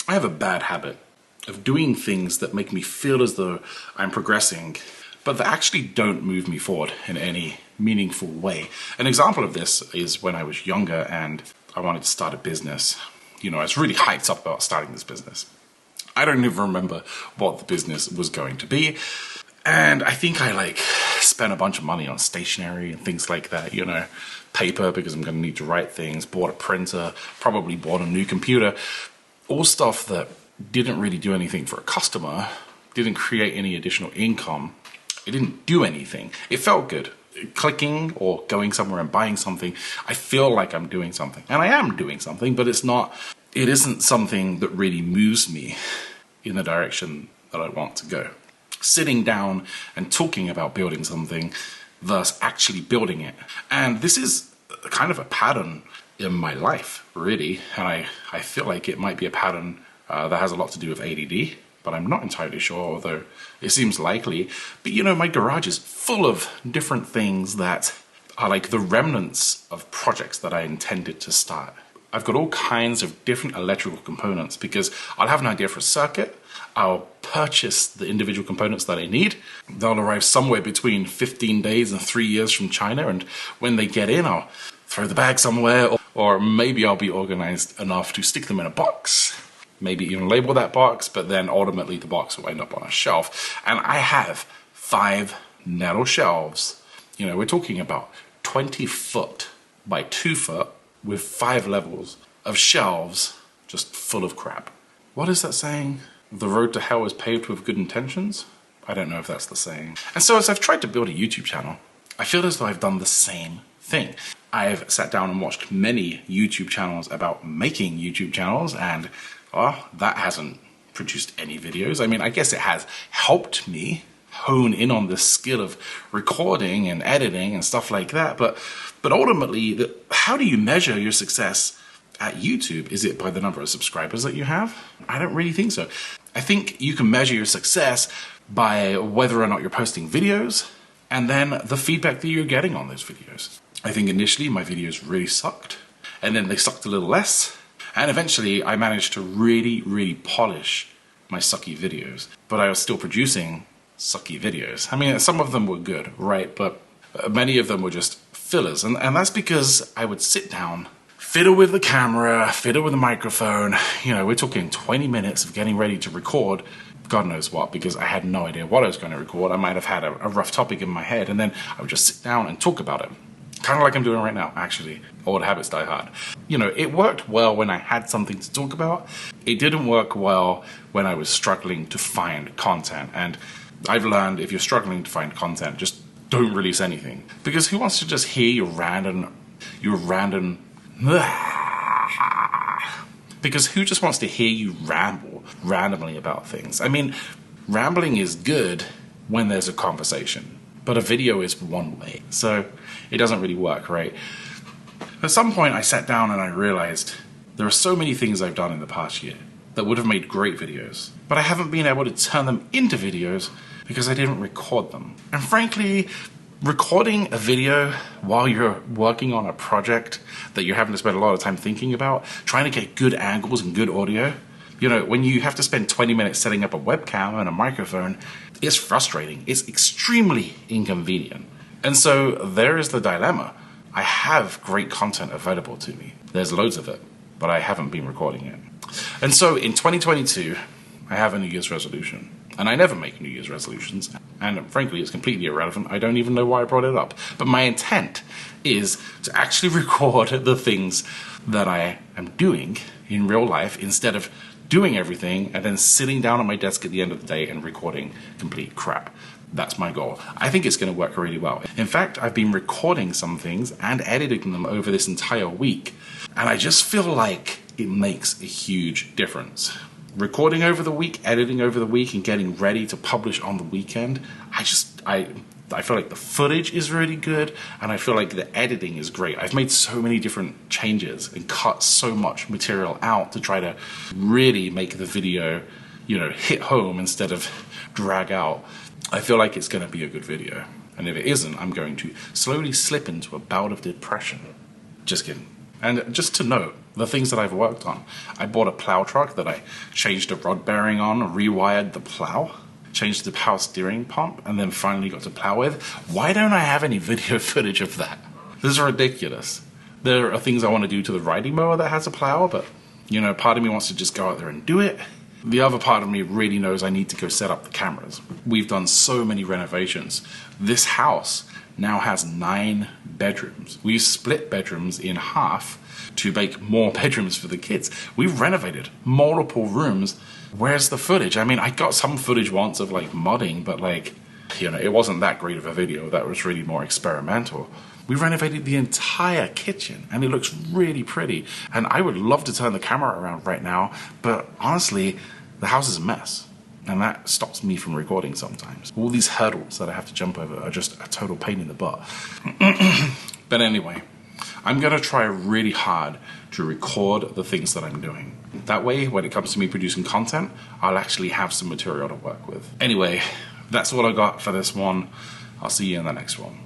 I have a bad habit of doing things that make me feel as though I'm progressing, but that actually don't move me forward in any meaningful way. An example of this is when I was younger and I wanted to start a business. You know, I was really hyped up about starting this business. I don't even remember what the business was going to be. And I think I spent a bunch of money on stationery and things like that, you know, paper because I'm going to need to write things, bought a printer, probably bought a new computer, all stuff that didn't really do anything for a customer, didn't create any additional income. It didn't do anything. It felt good. Clicking or going somewhere and buying something, I feel like I'm doing something. And I am doing something, but it isn't something that really moves me in the direction that I want to go. Sitting down and talking about building something versus actually building it. And this is kind of a pattern in my life, really. And I feel like it might be a pattern that has a lot to do with ADD, but I'm not entirely sure, although it seems likely. But you know, my garage is full of different things that are like the remnants of projects that I intended to start. I've got all kinds of different electrical components because I'll have an idea for a circuit. I'll purchase the individual components that I need. They'll arrive somewhere between 15 days and 3 years from China. And when they get in, I'll throw the bag somewhere, or maybe I'll be organized enough to stick them in a box, maybe even label that box, but then ultimately the box will end up on a shelf. And I have 5 metal shelves. You know, we're talking about 20 foot by 2 foot with 5 levels of shelves just full of crap. What is that saying? The road to hell is paved with good intentions? I don't know if that's the saying. And so as I've tried to build a YouTube channel, I feel as though I've done the same thing. I've sat down and watched many YouTube channels about making YouTube channels, and that hasn't produced any videos. I mean, I guess it has helped me hone in on the skill of recording and editing and stuff like that, but ultimately, how do you measure your success at YouTube? Is it by the number of subscribers that you have? I don't really think so. I think you can measure your success by whether or not you're posting videos and then the feedback that you're getting on those videos. I think initially my videos really sucked, and then they sucked a little less, and eventually I managed to really polish my sucky videos, but I was still producing sucky videos. I mean, some of them were good, right? But many of them were just fillers, and that's because I would sit down, fiddle with the camera, fiddle with the microphone. You know, we're talking 20 minutes of getting ready to record God knows what, because I had no idea what I was going to record. I might have had a rough topic in my head, and then I would just sit down and talk about it. Kind of like I'm doing right now, actually. Old habits die hard. You know, it worked well when I had something to talk about. It didn't work well when I was struggling to find content. And I've learned if you're struggling to find content, just don't release anything. Because who wants to just hear your random... Because who just wants to hear you ramble randomly about things? I mean, rambling is good when there's a conversation, but a video is one way, so it doesn't really work, right? At some point I sat down and I realized there are so many things I've done in the past year that would have made great videos, but I haven't been able to turn them into videos because I didn't record them. And frankly, recording a video while you're working on a project that you're having to spend a lot of time thinking about, trying to get good angles and good audio, you know, when you have to spend 20 minutes setting up a webcam and a microphone, it's frustrating. It's extremely inconvenient. And so there is the dilemma. I have great content available to me. There's loads of it, but I haven't been recording it. And so in 2022, I have a New Year's resolution. And I never make New Year's resolutions. And frankly, it's completely irrelevant. I don't even know why I brought it up. But my intent is to actually record the things that I am doing in real life instead of doing everything and then sitting down at my desk at the end of the day and recording complete crap. That's my goal. I think it's going to work really well. In fact, I've been recording some things and editing them over this entire week. And I just feel like it makes a huge difference. Recording over the week, editing over the week, and getting ready to publish on the weekend, I feel like the footage is really good, and I feel like the editing is great. I've made so many different changes and cut so much material out to try to really make the video, you know, hit home instead of drag out. I feel like it's going to be a good video. And if it isn't, I'm going to slowly slip into a bout of depression. Just kidding. And just to note, the things that I've worked on, I bought a plow truck that I changed a rod bearing on, rewired the plow, changed the power steering pump, and then finally got to plow with. Why don't I have any video footage of that? This is ridiculous. There are things I want to do to the riding mower that has a plow, but, you know, part of me wants to just go out there and do it. The other part of me really knows I need to go set up the cameras. We've done so many renovations. This house now has 9 bedrooms. We've split bedrooms in half to make more bedrooms for the kids. We've renovated multiple rooms. Where's the footage? I mean, I got some footage once of like modding, but like, you know, it wasn't that great of a video. That was really more experimental. We renovated the entire kitchen and it looks really pretty. And I would love to turn the camera around right now, but honestly, the house is a mess. And that stops me from recording sometimes. All these hurdles that I have to jump over are just a total pain in the butt. But anyway, I'm gonna try really hard to record the things that I'm doing. That way, when it comes to me producing content, I'll actually have some material to work with. Anyway, that's all I got for this one. I'll see you in the next one.